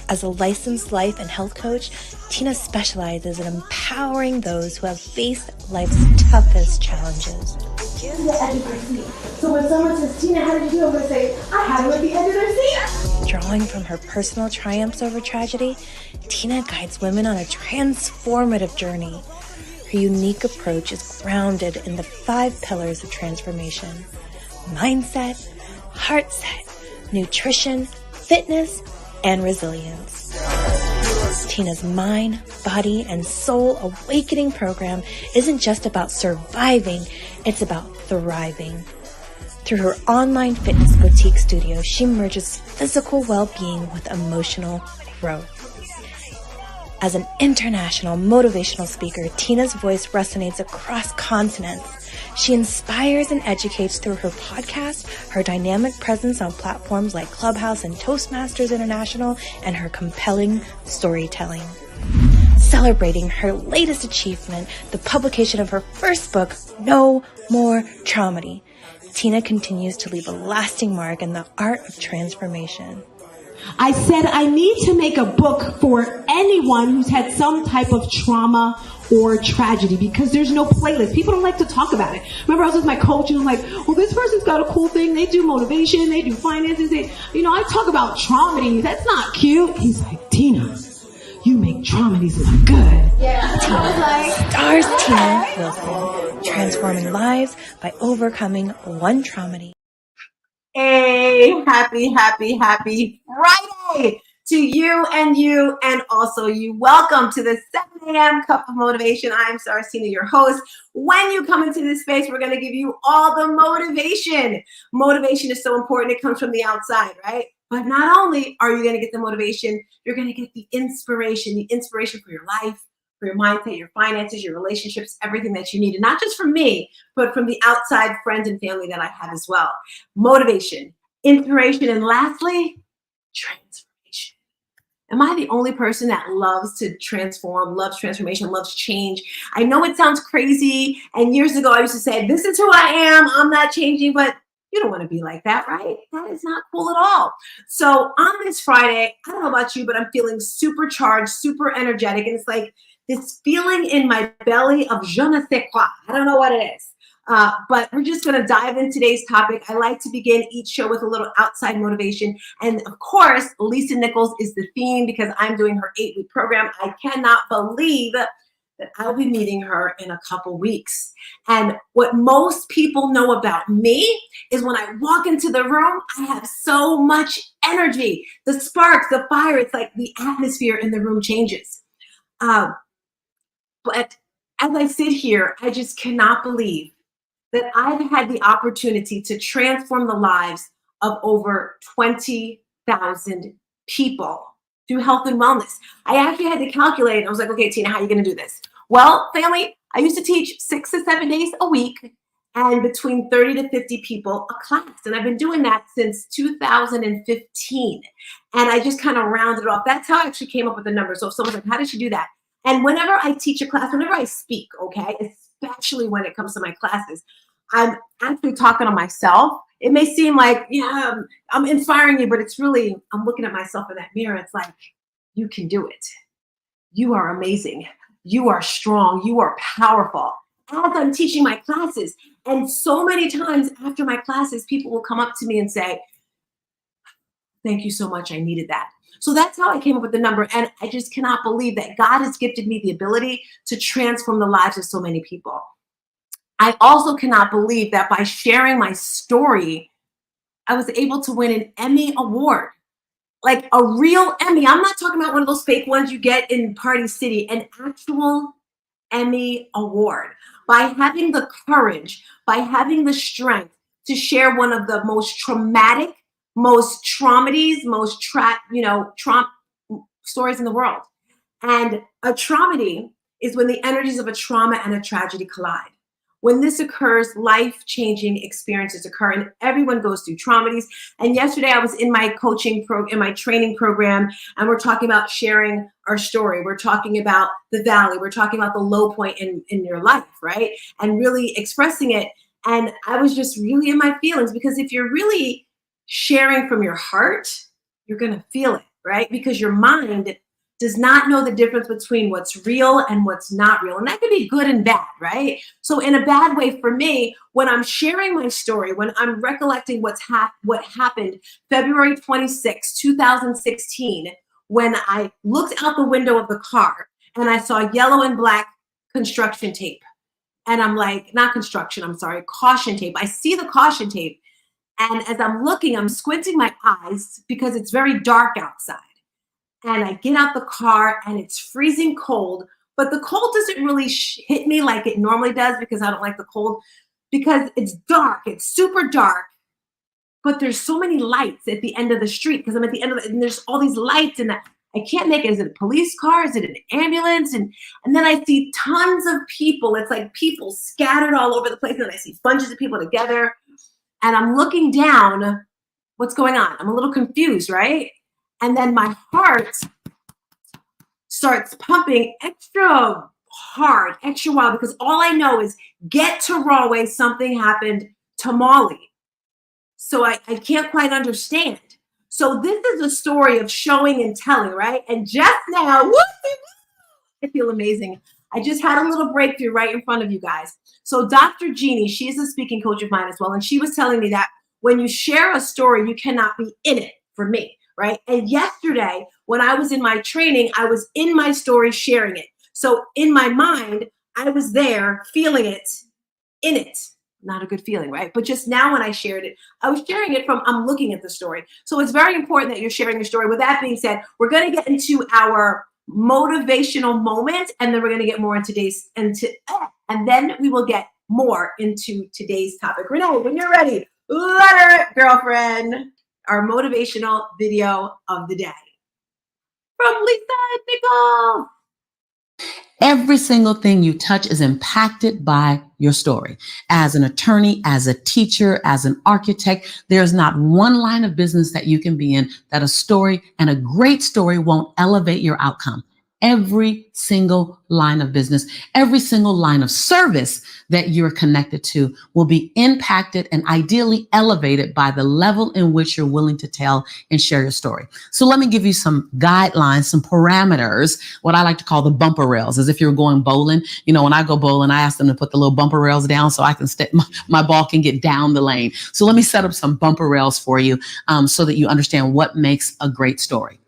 As a licensed life and health coach, Tina specializes in empowering those who have faced life's toughest challenges. Here's the edge of your seat. So when someone says, Tina, how did you do? I'm going to say, I had them at the edge of their seat. Drawing from her personal triumphs over tragedy, Tina guides women on a transformative journey. Her unique approach is grounded in the 5 pillars of transformation: mindset, heart set, nutrition, fitness, and resilience. Tina's mind, body, and soul awakening program isn't just about surviving, it's about thriving. Through her online fitness boutique studio, she merges physical well-being with emotional growth. As an international motivational speaker, Tina's voice resonates across continents. She inspires and educates through her podcast, her dynamic presence on platforms like Clubhouse and Toastmasters International, and her compelling storytelling. Celebrating her latest achievement, the publication of her first book, No More Traumedy, Tina continues to leave a lasting mark in the art of transformation. I said I need to make a book for anyone who's had some type of trauma or tragedy, because there's no playlist. People don't like to talk about it. Remember, I was with my coach and I'm like, well, this person's got a cool thing. They do motivation. They do finances. I talk about traumedies. That's not cute. He's like, Tina, you make traumedies look good. Yeah. Tina, StarzTina Wilson, transforming lives by overcoming one traumedy. Hey, happy Friday to you and also you. Welcome to the 7 a.m. Cup of Motivation. I'm StarzTina, your host. When you come into this space, we're going to give you all the motivation. Motivation is so important. It comes from the outside, right? But not only are you going to get the motivation, you're going to get the inspiration for your life, for your mindset, your finances, your relationships, everything that you need. And not just from me, but from the outside friends and family that I have as well. Motivation, inspiration, and lastly, transformation. Am I the only person that loves to transform, loves transformation, loves change? I know it sounds crazy. And years ago, I used to say, this is who I am. I'm not changing, but you don't want to be like that, right? That is not cool at all. So on this Friday, I don't know about you, but I'm feeling supercharged, super energetic. And it's like this feeling in my belly of je ne sais quoi. I don't know what it is. But we're just going to dive into today's topic. I like to begin each show with a little outside motivation. And of course, Lisa Nichols is the theme because I'm doing her 8-week program. I cannot believe that I'll be meeting her in a couple weeks. And what most people know about me is when I walk into the room, I have so much energy. The sparks, the fire, it's like the atmosphere in the room changes. But as I sit here, I just cannot believe that I've had the opportunity to transform the lives of over 20,000 people through health and wellness. I actually had to calculate. I was like, okay, Tina, how are you going to do this? Well, family, I used to teach 6 to 7 days a week and between 30 to 50 people a class. And I've been doing that since 2015. And I just kind of rounded it off. That's how I actually came up with the number. So if someone's like, how did she do that? And whenever I teach a class, whenever I speak, okay, especially when it comes to my classes, I'm actually talking to myself. It may seem like, yeah, I'm inspiring you, but it's really, I'm looking at myself in that mirror. It's like, you can do it. You are amazing. You are strong. You are powerful. As I'm teaching my classes, and so many times after my classes, people will come up to me and say, thank you so much. I needed that. So that's how I came up with the number. And I just cannot believe that God has gifted me the ability to transform the lives of so many people. I also cannot believe that by sharing my story, I was able to win an Emmy award, like a real Emmy. I'm not talking about one of those fake ones you get in Party City, an actual Emmy award. By having the courage, by having the strength to share one of the most traumatic, most traumedies, most trauma stories in the world. And a traumedy is when the energies of a trauma and a tragedy collide. when this occurs, life-changing experiences occur, and everyone goes through traumas. And yesterday I was in my in my training program, and we're talking about sharing our story. We're talking about the valley. We're talking about the low point in your life, right? And really expressing it. And I was just really in my feelings, because if you're really sharing from your heart, you're going to feel it, right? Because your mind does not know the difference between what's real and what's not real. And that could be good and bad, right? So in a bad way for me, when I'm sharing my story, when I'm recollecting what happened February 26, 2016, when I looked out the window of the car and I saw yellow and black construction tape. And I'm like, not construction, I'm sorry, caution tape. I see the caution tape. And as I'm looking, I'm squinting my eyes because it's very dark outside. And I get out the car and it's freezing cold, but the cold doesn't really hit me like it normally does, because I don't like the cold, because it's dark, it's super dark, but there's so many lights at the end of the street, because I'm at the end of it, and there's all these lights, and I can't make it. Is it a police car? Is it an ambulance? And then I see tons of people. It's like people scattered all over the place, and I see bunches of people together, and I'm looking down. What's going on? I'm a little confused, right? And then my heart starts pumping extra hard, extra wild, because all I know is get to Rahway, something happened to Molly. So I can't quite understand. So this is a story of showing and telling, right? And just now, I feel amazing. I just had a little breakthrough right in front of you guys. So Dr. Jeannie, she's a speaking coach of mine as well. And she was telling me that when you share a story, you cannot be in it, for me, right? And yesterday, when I was in my training, I was in my story sharing it. So in my mind, I was there feeling it, in it. Not a good feeling, right? But just now when I shared it, I was sharing it from, I'm looking at the story. So it's very important that you're sharing your story. With that being said, we're going to get into our motivational moment, and then we're going to get more into and then we will get more into today's topic. Renee, when you're ready, let her rip, girlfriend. Our motivational video of the day from Lisa Nichols. Every single thing you touch is impacted by your story. As an attorney, as a teacher, as an architect, there's not one line of business that you can be in that a story, and a great story, won't elevate your outcome. Every single line of business, every single line of service that you're connected to will be impacted and ideally elevated by the level in which you're willing to tell and share your story. So let me give you some guidelines, some parameters, what I like to call the bumper rails, as if you're going bowling. You know, when I go bowling, I ask them to put the little bumper rails down so I can my ball can get down the lane. So let me set up some bumper rails for you so that you understand what makes a great story.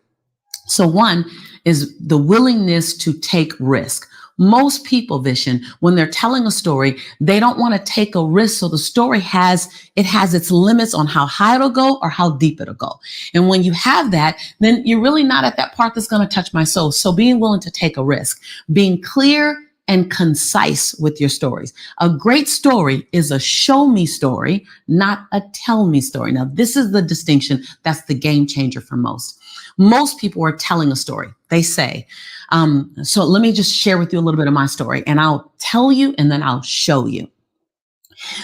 So one is the willingness to take risk. Most people, Vishen, when they're telling a story, they don't want to take a risk. So the story has its limits on how high it'll go or how deep it'll go. And when you have that, then you're really not at that part that's going to touch my soul. So being willing to take a risk, being clear and concise with your stories. A great story is a show me story, not a tell me story. Now, this is the distinction that's the game changer for most. Most people are telling a story. They say, so let me just share with you a little bit of my story, and I'll tell you and then I'll show you.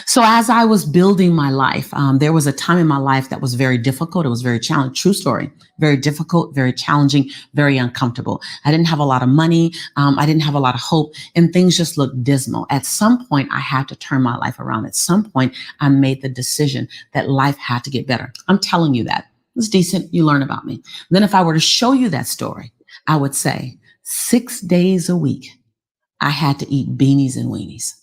So as I was building my life, there was a time in my life that was very difficult. It was very challenging. True story. Very difficult, very challenging, very uncomfortable. I didn't have a lot of money. I didn't have a lot of hope, and things just looked dismal. At some point, I had to turn my life around. At some point, I made the decision that life had to get better. I'm telling you that. It's decent. You learn about me. Then if I were to show you that story, I would say 6 days a week, I had to eat beanies and weenies.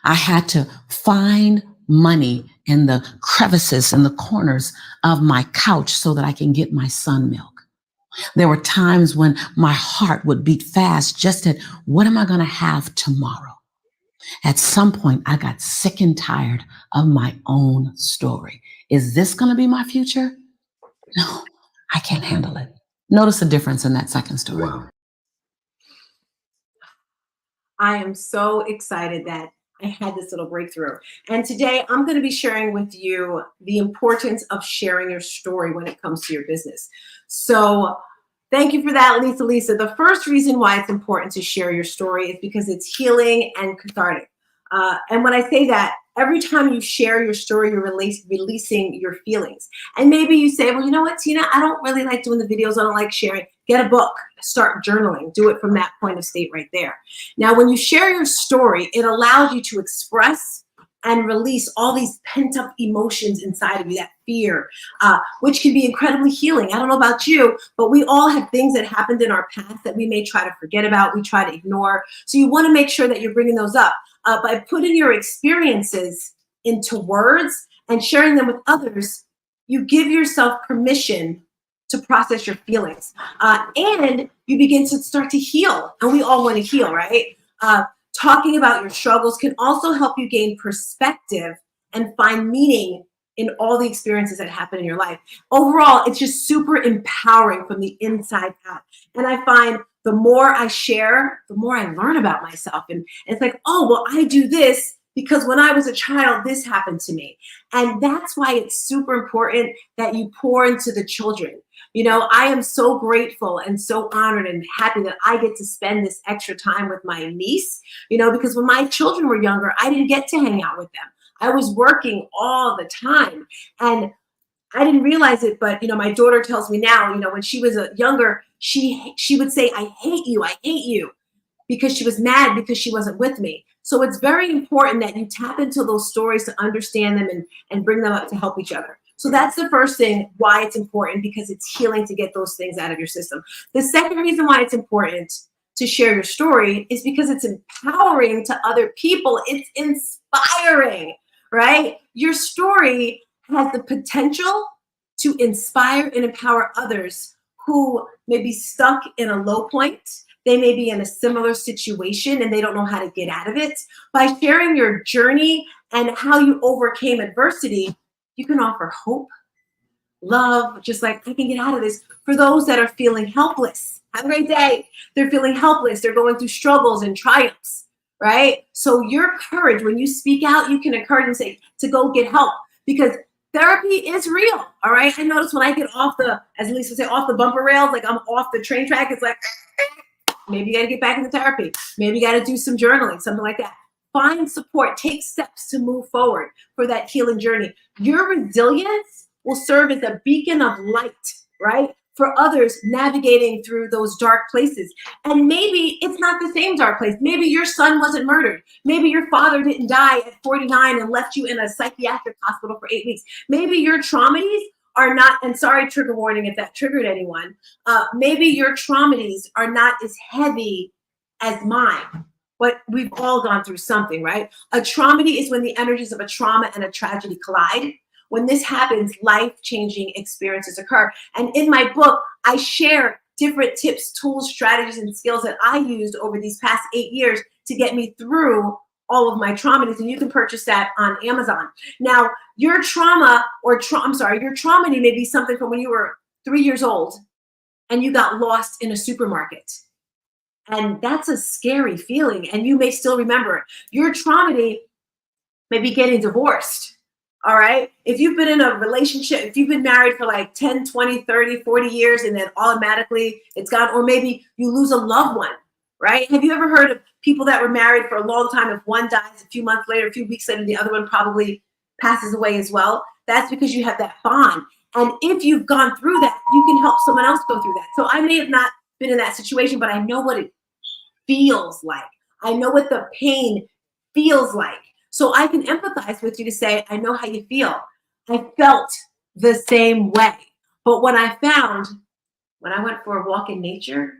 I had to find money in the crevices and the corners of my couch so that I can get my son milk. There were times when my heart would beat fast just at what am I going to have tomorrow? At some point, I got sick and tired of my own story. Is this going to be my future? No, I can't handle it. Notice the difference in that second story. Wow. I am so excited that I had this little breakthrough. And today I'm going to be sharing with you the importance of sharing your story when it comes to your business. So thank you for that, Lisa. The first reason why it's important to share your story is because it's healing and cathartic. And when I say that, every time you share your story, you're releasing your feelings. And maybe you say, well, you know what, Tina, I don't really like doing the videos. I don't like sharing. Get a book, start journaling, do it from that point of state right there. Now, when you share your story, it allows you to express and release all these pent-up emotions inside of you, that fear, which can be incredibly healing. I don't know about you, but we all have things that happened in our past that we may try to forget about, we try to ignore. So you want to make sure that you're bringing those up. By putting your experiences into words and sharing them with others, you give yourself permission to process your feelings. And you begin to start to heal. And we all want to heal, right? Talking about your struggles can also help you gain perspective and find meaning in all the experiences that happen in your life. Overall, it's just super empowering from the inside out. And I find the more I share, the more I learn about myself. And it's like, oh, well, I do this because when I was a child, this happened to me. And that's why it's super important that you pour into the children. You know, I am so grateful and so honored and happy that I get to spend this extra time with my niece, you know, because when my children were younger, I didn't get to hang out with them. I was working all the time and I didn't realize it, but, you know, my daughter tells me now, you know, when she was younger, she would say, I hate you, because she was mad because she wasn't with me. So it's very important that you tap into those stories to understand them and bring them up to help each other. So that's the first thing why it's important, because it's healing to get those things out of your system. The second reason why it's important to share your story is because it's empowering to other people. It's inspiring, right? Your story has the potential to inspire and empower others who may be stuck in a low point. They may be in a similar situation and they don't know how to get out of it. By sharing your journey and how you overcame adversity, you can offer hope, love, just like I can get out of this, for those that are feeling helpless. Have a great day. They're feeling helpless. They're going through struggles and triumphs, right? So your courage, when you speak out, you can encourage and say to go get help, because therapy is real, all right? I notice when I get off the, as Lisa would say, off the bumper rails, like I'm off the train track, it's like, maybe you got to get back into therapy. Maybe you got to do some journaling, something like that. Find support, take steps to move forward for that healing journey. Your resilience will serve as a beacon of light, right? For others navigating through those dark places. And maybe it's not the same dark place. Maybe your son wasn't murdered. Maybe your father didn't die at 49 and left you in a psychiatric hospital for 8 weeks. Maybe your traumas are not, and sorry, trigger warning if that triggered anyone, maybe your traumas are not as heavy as mine, but we've all gone through something, right? A trauma is when the energies of a trauma and a tragedy collide. When this happens, life-changing experiences occur. And in my book, I share different tips, tools, strategies, and skills that I used over these past 8 years to get me through all of my traumas, and you can purchase that on Amazon. Now, your trauma your trauma may be something from when you were 3 years old and you got lost in a supermarket. And that's a scary feeling, and you may still remember it. Your trauma may be getting divorced, all right? If you've been in a relationship, if you've been married for like 10, 20, 30, 40 years, and then automatically it's gone, or maybe you lose a loved one, right? Have you ever heard of people that were married for a long time? If one dies a few months later, a few weeks later, the other one probably passes away as well. That's because you have that bond. And if you've gone through that, you can help someone else go through that. So I may have not been in that situation, but I know what it feels like. I know what the pain feels like. So I can empathize with you to say, I know how you feel. I felt the same way. But when I went for a walk in nature,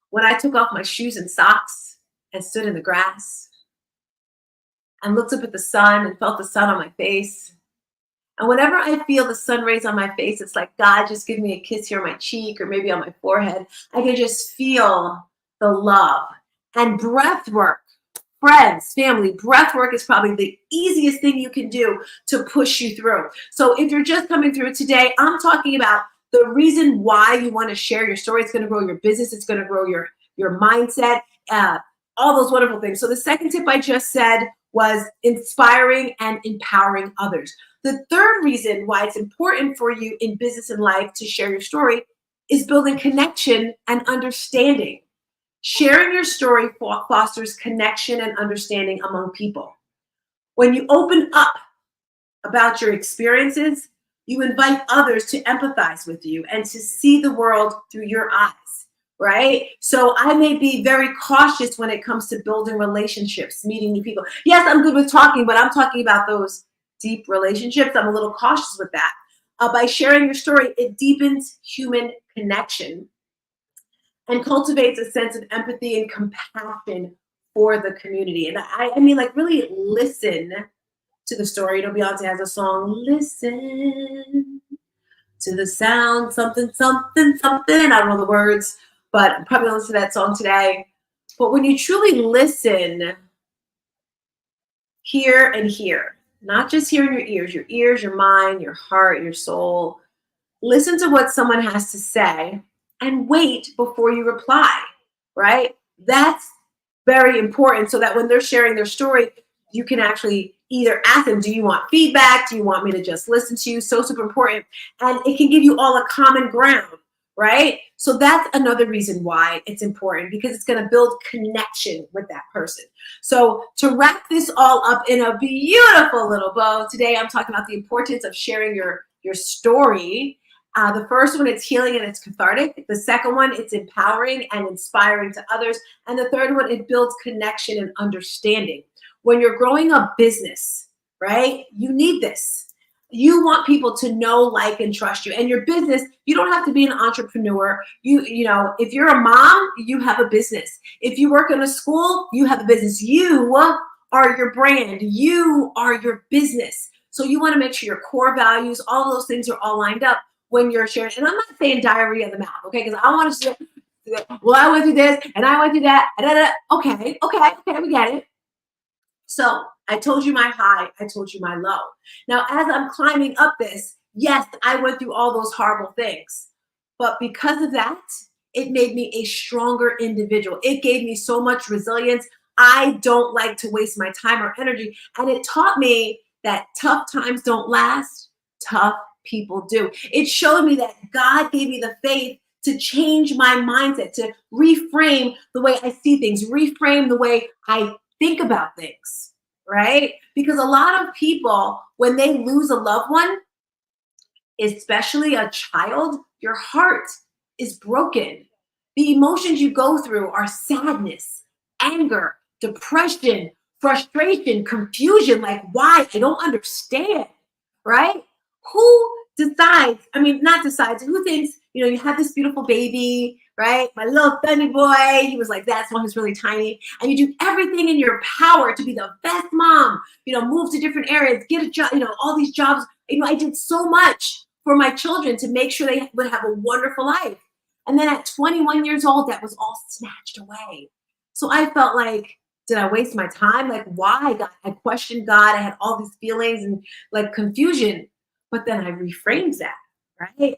when I took off my shoes and socks and stood in the grass and looked up at the sun and felt the sun on my face, and whenever I feel the sun rays on my face, it's like God just giving me a kiss here on my cheek or maybe on my forehead. I can just feel the love. And breath work, friends, family, breath work is probably the easiest thing you can do to push you through. So if you're just coming through today, I'm talking about the reason why you want to share your story. It's going to grow your business. It's going to grow your mindset, all those wonderful things. So the second tip I just said was inspiring and empowering others. The third reason why it's important for you in business and life to share your story is building connection and understanding. Sharing your story fosters connection and understanding among people. When you open up about your experiences, you invite others to empathize with you and to see the world through your eyes, right? So I may be very cautious when it comes to building relationships, meeting new people. Yes, I'm good with talking, but I'm talking about those deep relationships. I'm a little cautious with that. By sharing your story, it deepens human connection and cultivates a sense of empathy and compassion for the community. And I mean, like, really listen to the story. You know, Beyonce has a song, listen to the sound, something, something, something. I don't know the words, but I'm probably gonna listen to that song today. But when you truly listen, hear and hear, not just hear in your ears, your mind, your heart, your soul, listen to what someone has to say and wait before you reply, right? That's very important, so that when they're sharing their story, you can actually either ask them, do you want feedback? Do you want me to just listen to you? So super important. And it can give you all a common ground, right? So that's another reason why it's important, because it's going to build connection with that person. So to wrap this all up in a beautiful little bow, today I'm talking about the importance of sharing your story. The first one, it's healing and it's cathartic. The second one, it's empowering and inspiring to others. And the third one, it builds connection and understanding. When you're growing a business, right, you need this. You want people to know, like, and trust you. And your business, you don't have to be an entrepreneur. You know, if you're a mom, you have a business. If you work in a school, you have a business. You are your brand. You are your business. So you want to make sure your core values, all of those things are all lined up when you're sharing. And I'm not saying diarrhea of the mouth, okay? Because I want to say, well, I went through this and I went through that. Okay, we get it. So I told you my high, I told you my low. Now, as I'm climbing up this, yes, I went through all those horrible things. But because of that, it made me a stronger individual. It gave me so much resilience. I don't like to waste my time or energy. And it taught me that tough times don't last, tough people do. It showed me that God gave me the faith to change my mindset, to reframe the way I see things, reframe the way I think about things, right? Because a lot of people, when they lose a loved one, especially a child, your heart is broken. The emotions you go through are sadness, anger, depression, frustration, confusion. Like, why? I don't understand, right? Who decides? I mean, not decides, who thinks, you know, you have this beautiful baby, right? My little funny boy, he was like that, so he was really tiny. And you do everything in your power to be the best mom, you know, move to different areas, get a job, you know, all these jobs. You know, I did so much for my children to make sure they would have a wonderful life. And then at 21 years old, that was all snatched away. So I felt like, did I waste my time? Like, why? God, I questioned God. I had all these feelings and like confusion. But then I reframed that, right?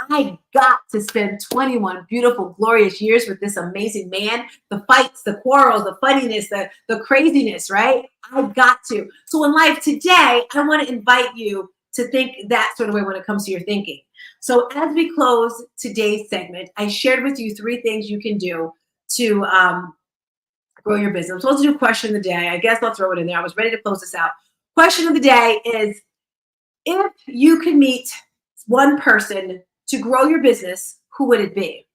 I got to spend 21 beautiful, glorious years with this amazing man. The fights, the quarrels, the funniness, the craziness, right? I got to. So in life today, I want to invite you to think that sort of way when it comes to your thinking. So as we close today's segment, I shared with you 3 things you can do to grow your business. I'm supposed to do question of the day. I guess I'll throw it in there. I was ready to close this out. Question of the day is, if you could meet one person to grow your business, who would it be?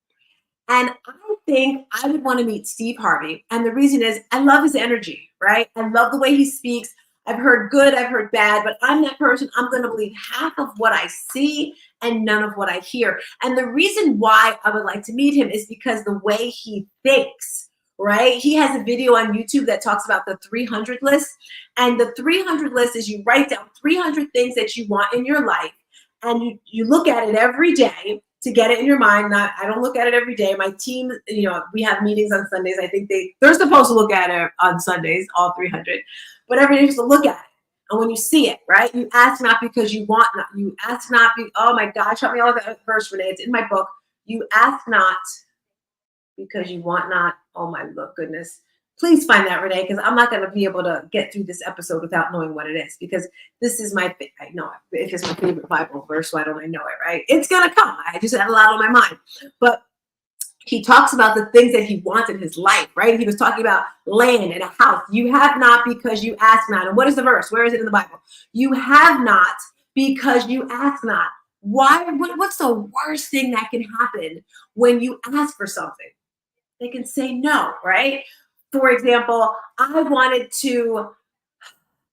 And I think I would want to meet Steve Harvey. And the reason is, I love his energy, right? I love the way he speaks. I've heard good, I've heard bad, but I'm that person. I'm going to believe half of what I see and none of what I hear. And the reason why I would like to meet him is because the way he thinks, right? He has a video on YouTube that talks about the 300 list. And the 300 list is you write down 300 things that you want in your life. And you look at it every day to get it in your mind. I don't look at it every day. My team, you know, we have meetings on Sundays. I think they're supposed to look at it on Sundays, all 300. But every day you have to look at it. And when you see it, right, you ask not because you want not. You ask not, oh my gosh, help me all that verse, Renee. It's in my book. You ask not because you want not. Oh my goodness. Please find that, Renee, because I'm not going to be able to get through this episode without knowing what it is, because this is I know it is my favorite Bible verse. Why don't I know it, right? It's going to come. I just had a lot on my mind. But he talks about the things that he wants in his life, right? He was talking about land and a house. You have not because you ask not. And what is the verse? Where is it in the Bible? You have not because you ask not. Why? What's the worst thing that can happen when you ask for something? They can say no, right? For example, I wanted to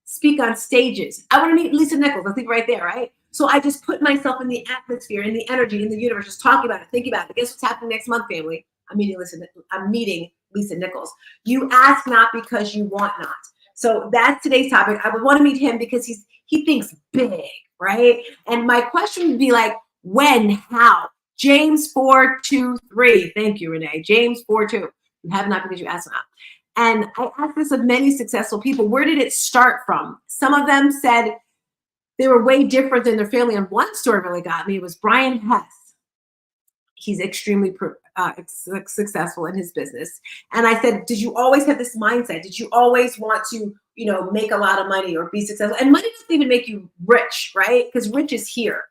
speak on stages. I want to meet Lisa Nichols. I think right there, right? So I just put myself in the atmosphere, in the energy, in the universe, just talking about it, thinking about it. Guess what's happening next month, family? I'm meeting Lisa Nichols. You ask not because you want not. So that's today's topic. I would want to meet him because he thinks big, right? And my question would be like, when, how? James 4:2-3. Thank you, Renee. James 4:2. You have not because you ask not. And I asked this of many successful people. Where did it start from? Some of them said they were way different than their family. And one story really got me. It was Brian Hess. He's extremely successful in his business. And I said, did you always have this mindset? Did you always want to, make a lot of money or be successful? And money doesn't even make you rich, right? Because rich is here.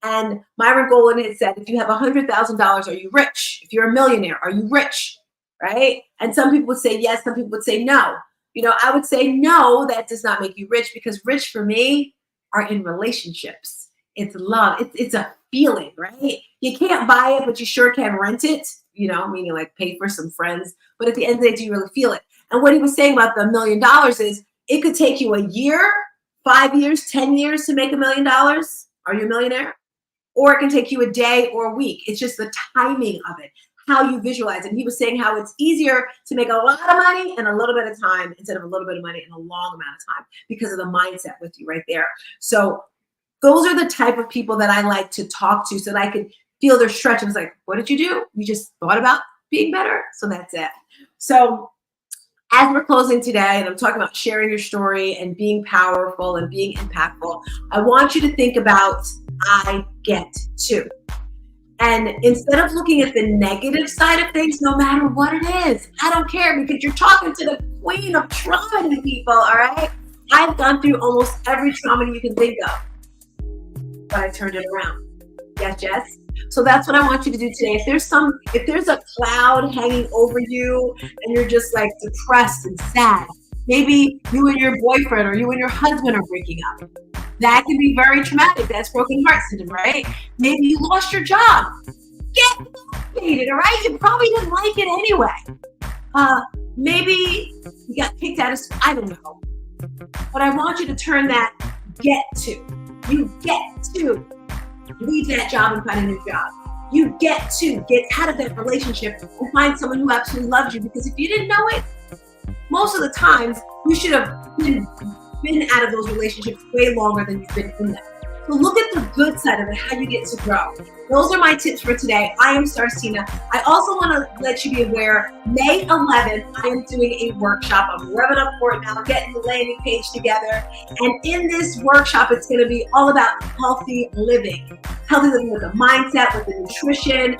And Myron Golden had said, if you have $100,000, are you rich? If you're a millionaire, are you rich? Right? And some people would say yes, some people would say no. I would say no, that does not make you rich, because rich for me are in relationships. It's love. It's a feeling, right? You can't buy it, but you sure can rent it, meaning like pay for some friends. But at the end of the day, do you really feel it? And what he was saying about the $1 million is it could take you a year, 5 years, 10 years to make $1 million. Are you a millionaire? Or it can take you a day or a week. It's just the timing of it, how you visualize it. And he was saying how it's easier to make a lot of money in a little bit of time instead of a little bit of money in a long amount of time, because of the mindset with you right there. So those are the type of people that I like to talk to so that I could feel their stretch. I was like, what did you do? You just thought about being better? So that's it. So as we're closing today, and I'm talking about sharing your story and being powerful and being impactful, I want you to think about I get to. And instead of looking at the negative side of things, no matter what it is, I don't care, because you're talking to the queen of trauma to people, all right? I've gone through almost every trauma you can think of, but I turned it around. Yes, Jess? So that's what I want you to do today. If there's a cloud hanging over you and you're just like depressed and sad, maybe you and your boyfriend or you and your husband are breaking up. That can be very traumatic. That's broken heart syndrome, right? Maybe you lost your job. Get motivated, all right? You probably didn't like it anyway. Maybe you got kicked out of school. I don't know. But I want you to turn that get to. You get to leave that job and find a new job. You get to get out of that relationship and find someone who absolutely loves you. Because if you didn't know it, most of the times you should have been out of those relationships way longer than you've been in them. So look at the good side of it, how you get to grow. Those are my tips for today. I am StarzTina. I also want to let you be aware, May 11th, I am doing a workshop. I'm revving up for it now, getting the landing page together. And in this workshop, it's going to be all about healthy living with a mindset, with the nutrition,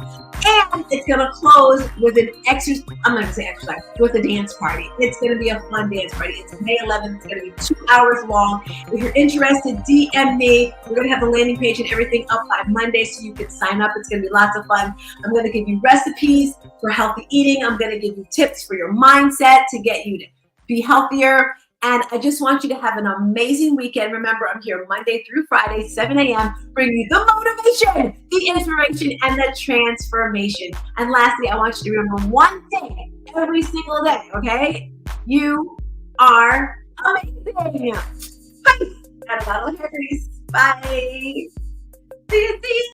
and it's going to close with an exercise. I'm not going to say exercise, with a dance party. It's going to be a fun dance party. It's May 11th. It's going to be 2 hours long. If you're interested, DM me. We're going to have the landing page and everything up by Monday so you can sign up. It's going to be lots of fun. I'm going to give you recipes for healthy eating. I'm going to give you tips for your mindset to get you to be healthier. And I just want you to have an amazing weekend. Remember, I'm here Monday through Friday, 7 a.m., bringing you the motivation, the inspiration, and the transformation. And lastly, I want you to remember one thing every single day, okay? You are amazing. Bye. Got a lot of hair grease. Bye. See you.